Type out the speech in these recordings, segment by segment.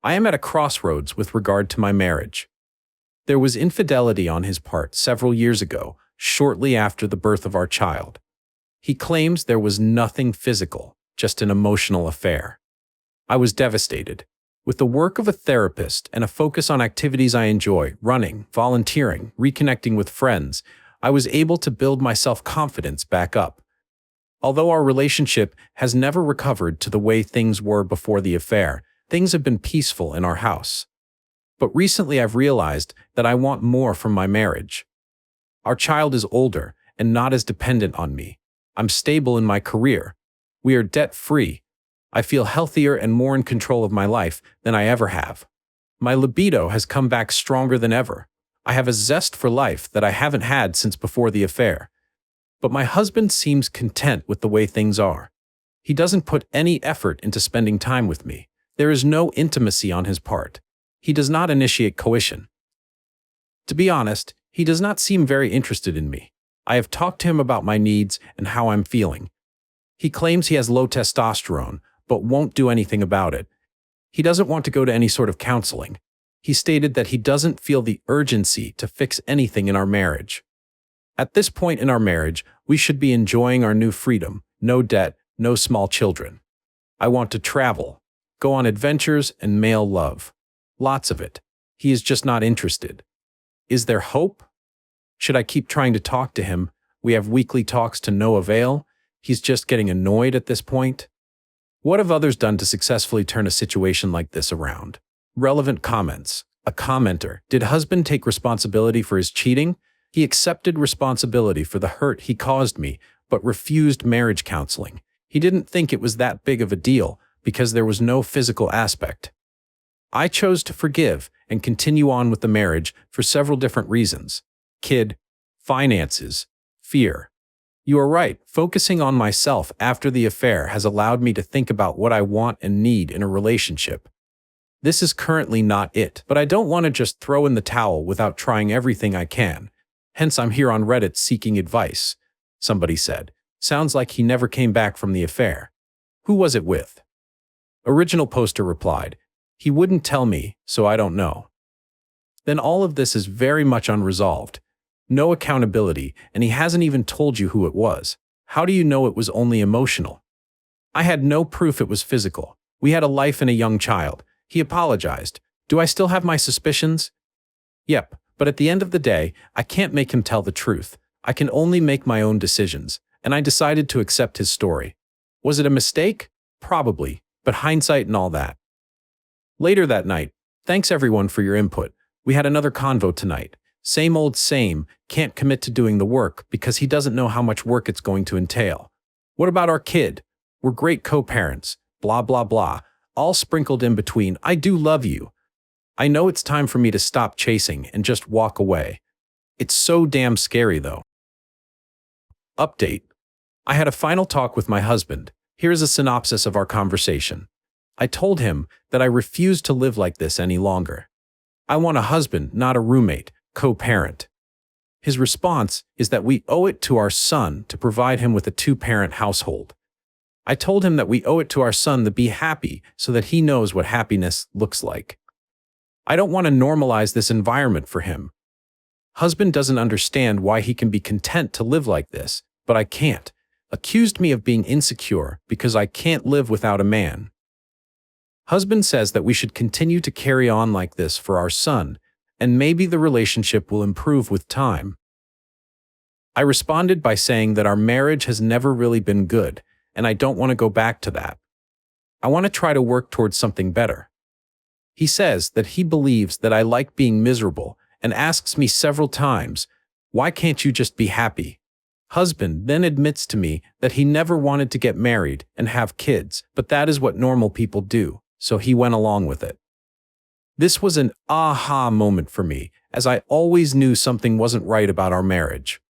I am at a crossroads with regard to my marriage. There was infidelity on his part several years ago, shortly after the birth of our child. He claims there was nothing physical, just an emotional affair. I was devastated. With the work of a therapist and a focus on activities I enjoy, running, volunteering, reconnecting with friends, I was able to build my self-confidence back up. Although our relationship has never recovered to the way things were before the affair, things have been peaceful in our house. But recently I've realized that I want more from my marriage. Our child is older and not as dependent on me. I'm stable in my career. We are debt-free. I feel healthier and more in control of my life than I ever have. My libido has come back stronger than ever. I have a zest for life that I haven't had since before the affair. But my husband seems content with the way things are. He doesn't put any effort into spending time with me. There is no intimacy on his part. He does not initiate coition. To be honest, he does not seem very interested in me. I have talked to him about my needs and how I'm feeling. He claims he has low testosterone, but won't do anything about it. He doesn't want to go to any sort of counseling. He stated that he doesn't feel the urgency to fix anything in our marriage. At this point in our marriage, we should be enjoying our new freedom, no debt, no small children. I want to travel, go on adventures, and male love. Lots of it. He is just not interested. Is there hope? Should I keep trying to talk to him? We have weekly talks to no avail. He's just getting annoyed at this point. What have others done to successfully turn a situation like this around? Relevant comments. A commenter. Did husband take responsibility for his cheating? He accepted responsibility for the hurt he caused me, but refused marriage counseling. He didn't think it was that big of a deal because there was no physical aspect. I chose to forgive and continue on with the marriage for several different reasons. Kid, finances, fear. You are right, focusing on myself after the affair has allowed me to think about what I want and need in a relationship. This is currently not it, but I don't want to just throw in the towel without trying everything I can. Hence I'm here on Reddit seeking advice. Somebody said, sounds like he never came back from the affair. Who was it with? Original poster replied, he wouldn't tell me, so I don't know. Then all of this is very much unresolved. No accountability, and he hasn't even told you who it was. How do you know it was only emotional? I had no proof it was physical. We had a life and a young child. He apologized. Do I still have my suspicions? Yep, but at the end of the day, I can't make him tell the truth. I can only make my own decisions, and I decided to accept his story. Was it a mistake? Probably, but hindsight and all that. Later that night, thanks everyone for your input. We had another convo tonight. Same old same, can't commit to doing the work because he doesn't know how much work it's going to entail. What about our kid? We're great co-parents, blah blah blah, all sprinkled in between. I do love you. I know it's time for me to stop chasing and just walk away. It's so damn scary though. Update. I had a final talk with my husband. Here's a synopsis of our conversation. I told him that I refuse to live like this any longer. I want a husband, not a roommate, co-parent. His response is that we owe it to our son to provide him with a two-parent household. I told him that we owe it to our son to be happy so that he knows what happiness looks like. I don't want to normalize this environment for him. Husband doesn't understand why he can be content to live like this, but I can't. Accused me of being insecure because I can't live without a man. Husband says that we should continue to carry on like this for our son, and maybe the relationship will improve with time. I responded by saying that our marriage has never really been good, and I don't want to go back to that. I want to try to work towards something better. He says that he believes that I like being miserable and asks me several times, why can't you just be happy? Husband then admits to me that he never wanted to get married and have kids, but that is what normal people do, so he went along with it. This was an aha moment for me, as I always knew something wasn't right about our marriage.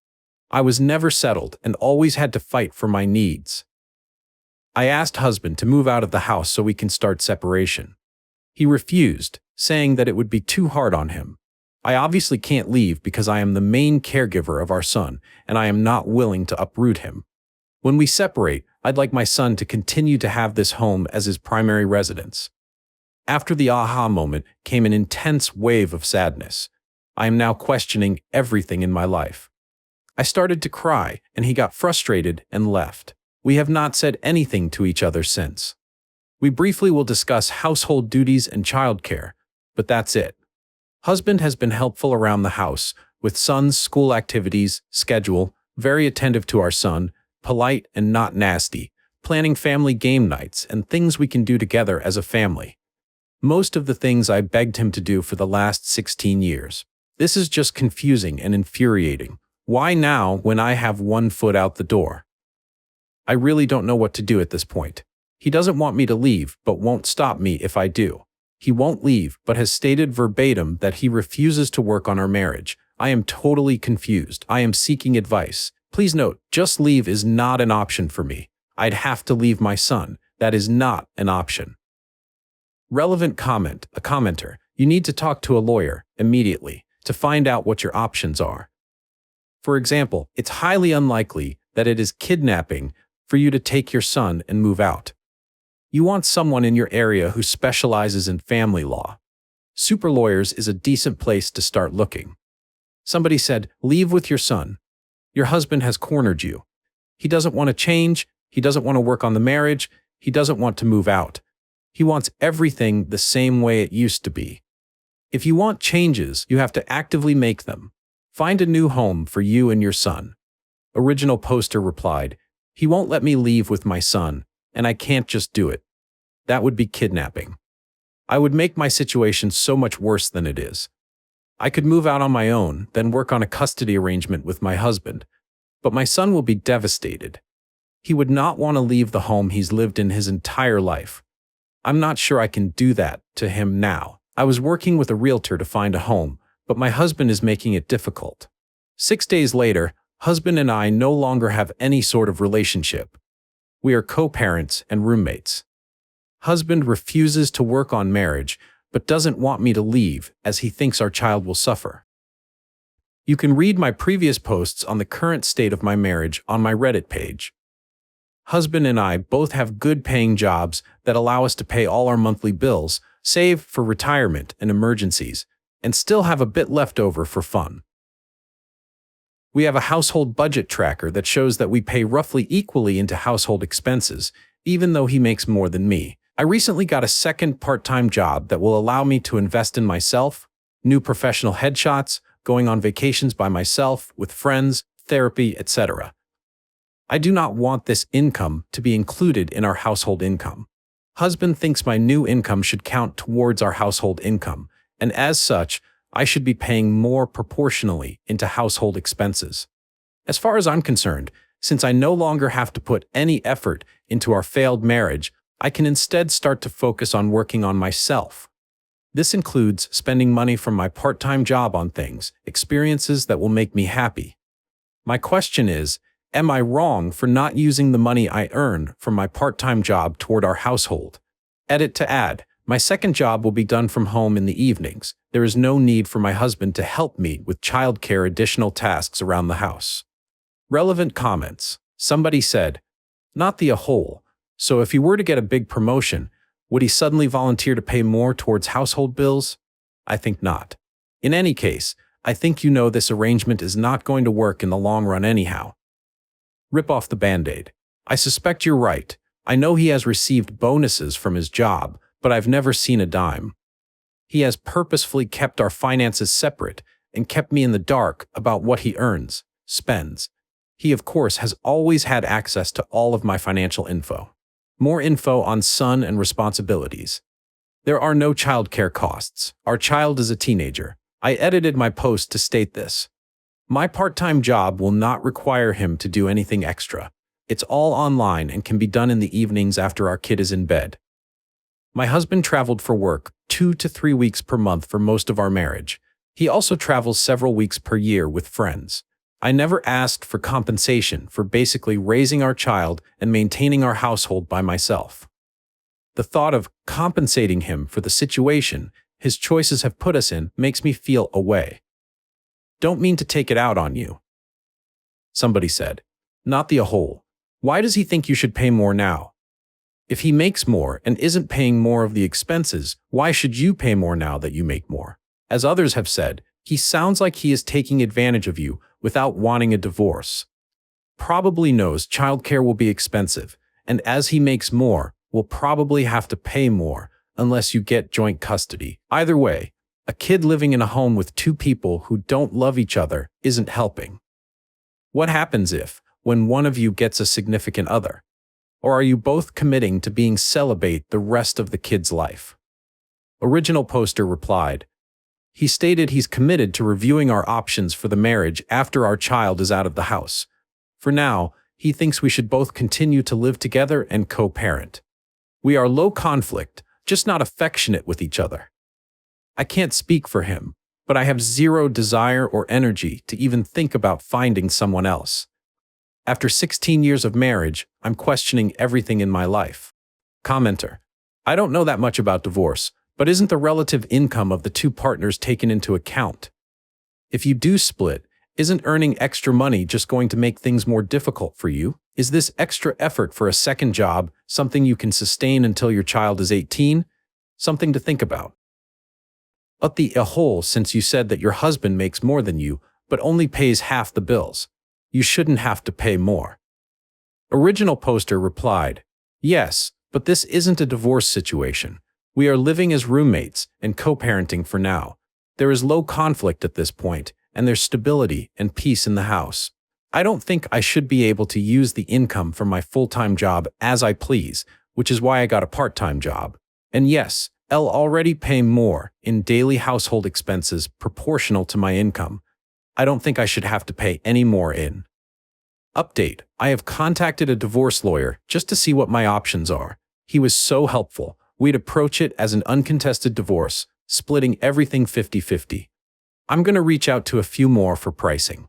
I was never settled and always had to fight for my needs. I asked husband to move out of the house so we can start separation. He refused, saying that it would be too hard on him. I obviously can't leave because I am the main caregiver of our son, and I am not willing to uproot him. When we separate, I'd like my son to continue to have this home as his primary residence. After the aha moment came an intense wave of sadness. I am now questioning everything in my life. I started to cry, and he got frustrated and left. We have not said anything to each other since. We briefly will discuss household duties and childcare, but that's it. Husband has been helpful around the house, with son's school activities, schedule, very attentive to our son, polite and not nasty, planning family game nights and things we can do together as a family. Most of the things I begged him to do for the last 16 years. This is just confusing and infuriating. Why now when I have one foot out the door? I really don't know what to do at this point. He doesn't want me to leave, but won't stop me if I do. He won't leave, but has stated verbatim that he refuses to work on our marriage. I am totally confused. I am seeking advice. Please note, just leave is not an option for me. I'd have to leave my son. That is not an option. Relevant comment, a commenter. You need to talk to a lawyer immediately to find out what your options are. For example, it's highly unlikely that it is kidnapping for you to take your son and move out. You want someone in your area who specializes in family law. Super Lawyers is a decent place to start looking. Somebody said, leave with your son. Your husband has cornered you. He doesn't want to change. He doesn't want to work on the marriage. He doesn't want to move out. He wants everything the same way it used to be. If you want changes, you have to actively make them. Find a new home for you and your son. Original poster replied, he won't let me leave with my son, and I can't just do it. That would be kidnapping. I would make my situation so much worse than it is. I could move out on my own, then work on a custody arrangement with my husband, but my son will be devastated. He would not want to leave the home he's lived in his entire life. I'm not sure I can do that to him now. I was working with a realtor to find a home, but my husband is making it difficult. 6 days later, husband and I no longer have any sort of relationship. We are co-parents and roommates. Husband refuses to work on marriage, but doesn't want me to leave as he thinks our child will suffer. You can read my previous posts on the current state of my marriage on my Reddit page. Husband and I both have good-paying jobs that allow us to pay all our monthly bills, save for retirement and emergencies, and still have a bit left over for fun. We have a household budget tracker that shows that we pay roughly equally into household expenses, even though he makes more than me. I recently got a second part-time job that will allow me to invest in myself, new professional headshots, going on vacations by myself, with friends, therapy, etc. I do not want this income to be included in our household income. Husband thinks my new income should count towards our household income, and as such, I should be paying more proportionally into household expenses. As far as I'm concerned, since I no longer have to put any effort into our failed marriage, I can instead start to focus on working on myself. This includes spending money from my part-time job on things, experiences that will make me happy. My question is, am I wrong for not using the money I earn from my part-time job toward our household? Edit to add, my second job will be done from home in the evenings. There is no need for my husband to help me with childcare additional tasks around the house. Relevant comments. Somebody said, not the a whole. So if he were to get a big promotion, would he suddenly volunteer to pay more towards household bills? I think not. In any case, I think you know this arrangement is not going to work in the long run anyhow. Rip off the Band-Aid. I suspect you're right. I know he has received bonuses from his job, but I've never seen a dime. He has purposefully kept our finances separate and kept me in the dark about what he earns, spends. He, of course, has always had access to all of my financial info. More info on son and responsibilities. There are no childcare costs. Our child is a teenager. I edited my post to state this. My part-time job will not require him to do anything extra. It's all online and can be done in the evenings after our kid is in bed. My husband traveled for work 2 to 3 weeks per month for most of our marriage. He also travels several weeks per year with friends. I never asked for compensation for basically raising our child and maintaining our household by myself. The thought of compensating him for the situation his choices have put us in makes me feel away. Don't mean to take it out on you. Somebody said, not the a whole. Why does he think you should pay more now? If he makes more and isn't paying more of the expenses, why should you pay more now that you make more? As others have said, he sounds like he is taking advantage of you without wanting a divorce. Probably knows childcare will be expensive, and as he makes more, will probably have to pay more unless you get joint custody. Either way, a kid living in a home with two people who don't love each other isn't helping. What happens if, when one of you gets a significant other? Or are you both committing to being celibate the rest of the kid's life? Original poster replied, he stated he's committed to reviewing our options for the marriage after our child is out of the house. For now, he thinks we should both continue to live together and co-parent. We are low conflict, just not affectionate with each other. I can't speak for him, but I have zero desire or energy to even think about finding someone else. After 16 years of marriage, I'm questioning everything in my life. Commenter. I don't know that much about divorce, but isn't the relative income of the two partners taken into account? If you do split, isn't earning extra money just going to make things more difficult for you? Is this extra effort for a second job something you can sustain until your child is 18? Something to think about. But the whole, since you said that your husband makes more than you, but only pays half the bills, you shouldn't have to pay more. Original poster replied, yes, but this isn't a divorce situation. We are living as roommates and co-parenting for now. There is low conflict at this point, and there's stability and peace in the house. I don't think I should be able to use the income from my full-time job as I please, which is why I got a part-time job. And yes, I'll already pay more in daily household expenses proportional to my income. I don't think I should have to pay any more in. Update. I have contacted a divorce lawyer just to see what my options are. He was so helpful. We'd approach it as an uncontested divorce, splitting everything 50-50. I'm going to reach out to a few more for pricing.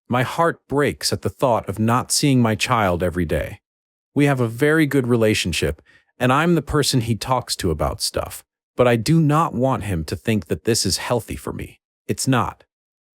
My heart breaks at the thought of not seeing my child every day. We have a very good relationship, and I'm the person he talks to about stuff, but I do not want him to think that this is healthy for me. It's not.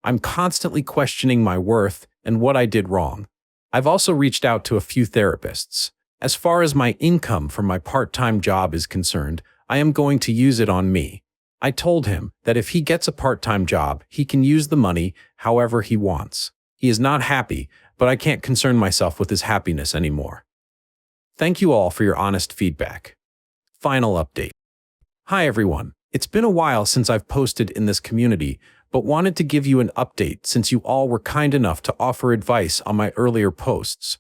I'm constantly questioning my worth and what I did wrong. I've also reached out to a few therapists. As far as my income from my part-time job is concerned, I am going to use it on me. I told him that if he gets a part-time job, he can use the money however he wants. He is not happy, but I can't concern myself with his happiness anymore. Thank you all for your honest feedback. Final update. Hi everyone. It's been a while since I've posted in this community, but wanted to give you an update since you all were kind enough to offer advice on my earlier posts.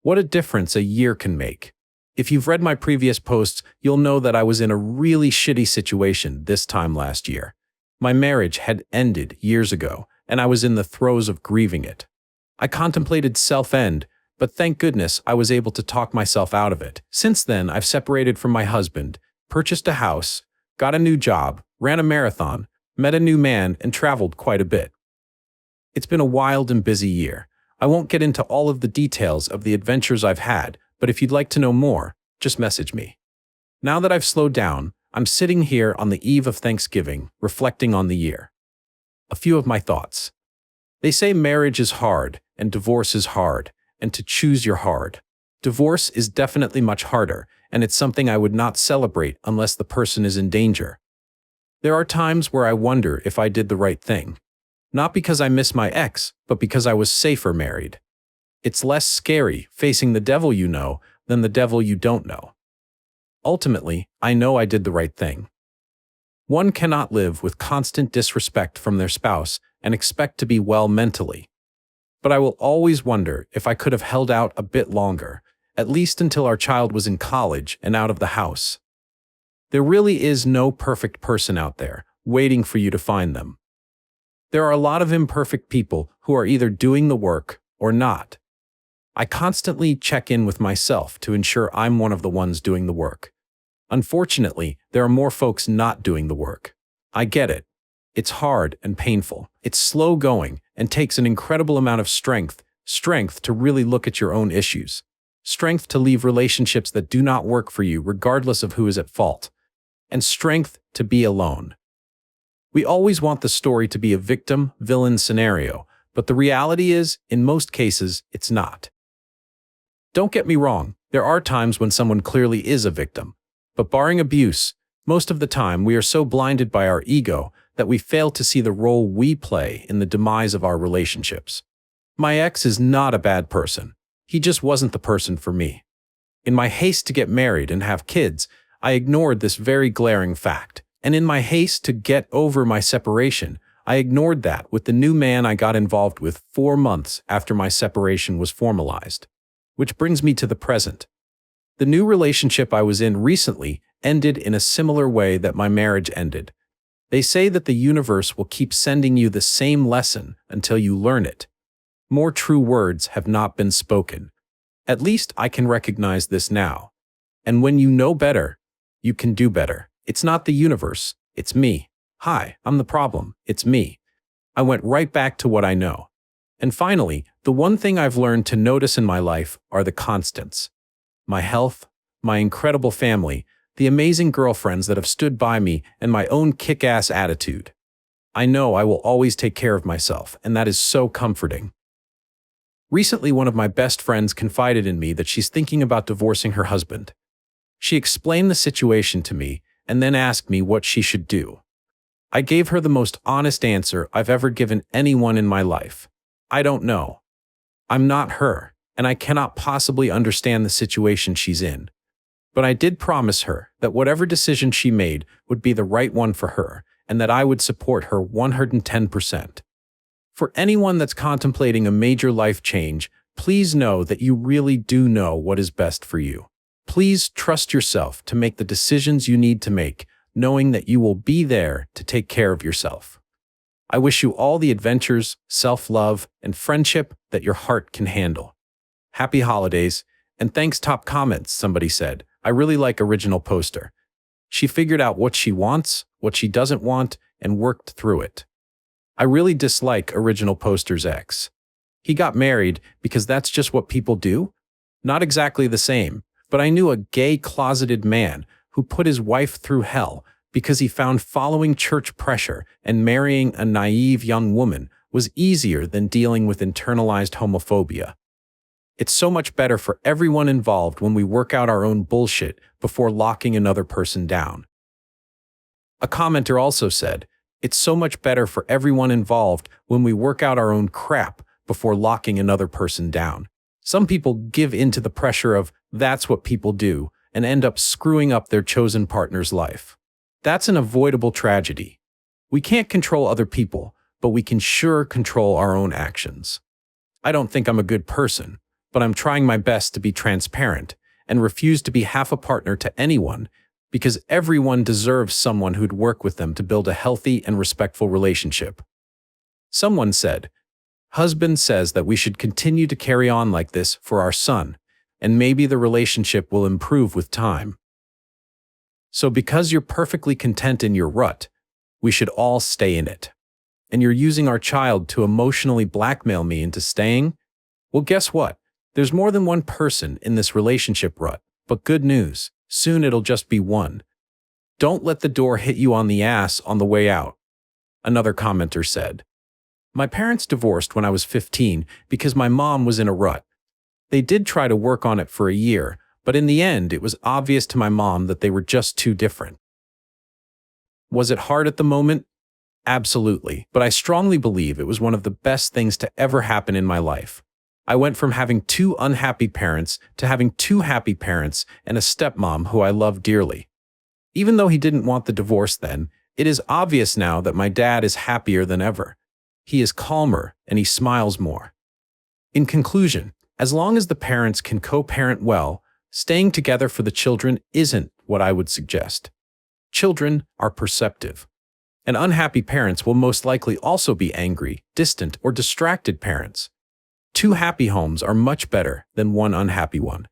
What a difference a year can make. If you've read my previous posts, you'll know that I was in a really shitty situation this time last year. My marriage had ended years ago, and I was in the throes of grieving it. I contemplated self-end, but thank goodness I was able to talk myself out of it. Since then, I've separated from my husband, purchased a house, got a new job, ran a marathon, met a new man, and traveled quite a bit. It's been a wild and busy year. I won't get into all of the details of the adventures I've had, but if you'd like to know more, just message me. Now that I've slowed down, I'm sitting here on the eve of Thanksgiving, reflecting on the year. A few of my thoughts. They say marriage is hard, and divorce is hard, and to choose you're hard. Divorce is definitely much harder, and it's something I would not celebrate unless the person is in danger. There are times where I wonder if I did the right thing. Not because I miss my ex, but because I was safer married. It's less scary facing the devil you know than the devil you don't know. Ultimately, I know I did the right thing. One cannot live with constant disrespect from their spouse and expect to be well mentally. But I will always wonder if I could have held out a bit longer, at least until our child was in college and out of the house. There really is no perfect person out there, waiting for you to find them. There are a lot of imperfect people who are either doing the work or not. I constantly check in with myself to ensure I'm one of the ones doing the work. Unfortunately, there are more folks not doing the work. I get it. It's hard and painful. It's slow going and takes an incredible amount of strength to really look at your own issues. Strength to leave relationships that do not work for you regardless of who is at fault. And strength to be alone. We always want the story to be a victim-villain scenario, but the reality is, in most cases, it's not. Don't get me wrong, There are times when someone clearly is a victim, but barring abuse, most of the time we are so blinded by our ego that we fail to see the role we play in the demise of our relationships. My ex is not a bad person. He just wasn't the person for me. In my haste to get married and have kids, I ignored this very glaring fact. And in my haste to get over my separation, I ignored that with the new man I got involved with 4 months after my separation was formalized. Which brings me to the present. The new relationship I was in recently ended in a similar way that my marriage ended. They say that the universe will keep sending you the same lesson until you learn it. More true words have not been spoken. At least I can recognize this now. And when you know better, you can do better. It's not the universe, it's me. Hi, I'm the problem, it's me. I went right back to what I know. And finally, the one thing I've learned to notice in my life are the constants. My health, my incredible family, the amazing girlfriends that have stood by me, and my own kick-ass attitude. I know I will always take care of myself, and that is so comforting. Recently, one of my best friends confided in me that she's thinking about divorcing her husband. She explained the situation to me and then asked me what she should do. I gave her the most honest answer I've ever given anyone in my life. I don't know. I'm not her, and I cannot possibly understand the situation she's in. But I did promise her that whatever decision she made would be the right one for her, and that I would support her 110%. For anyone that's contemplating a major life change, please know that you really do know what is best for you. Please trust yourself to make the decisions you need to make, knowing that you will be there to take care of yourself. I wish you all the adventures, self-love, and friendship that your heart can handle. Happy holidays, and thanks top comments, somebody said. I really like original poster. She figured out what she wants, what she doesn't want, and worked through it. I really dislike original poster's ex. He got married because that's just what people do? Not exactly the same, but I knew a gay closeted man who put his wife through hell because he found following church pressure and marrying a naive young woman was easier than dealing with internalized homophobia. It's so much better for everyone involved when we work out our own bullshit before locking another person down. A commenter also said, it's so much better for everyone involved when we work out our own crap before locking another person down. Some people give in to the pressure of that's what people do and end up screwing up their chosen partner's life. That's an avoidable tragedy. We can't control other people, but we can sure control our own actions. I don't think I'm a good person, but I'm trying my best to be transparent and refuse to be half a partner to anyone because everyone deserves someone who'd work with them to build a healthy and respectful relationship. Someone said, husband says that we should continue to carry on like this for our son, and maybe the relationship will improve with time. So because you're perfectly content in your rut, we should all stay in it. And you're using our child to emotionally blackmail me into staying? Well, guess what? There's more than one person in this relationship rut, but good news, soon it'll just be one. Don't let the door hit you on the ass on the way out. Another commenter said, my parents divorced when I was 15 because my mom was in a rut. They did try to work on it for a year, but in the end it was obvious to my mom that they were just too different. Was it hard at the moment? Absolutely, but I strongly believe it was one of the best things to ever happen in my life. I went from having 2 unhappy parents to having 2 happy parents and a stepmom who I love dearly. Even though he didn't want the divorce then, it is obvious now that my dad is happier than ever. He is calmer and he smiles more. In conclusion, as long as the parents can co-parent well, staying together for the children isn't what I would suggest. Children are perceptive. And unhappy parents will most likely also be angry, distant, or distracted parents. 2 happy homes are much better than 1 unhappy one.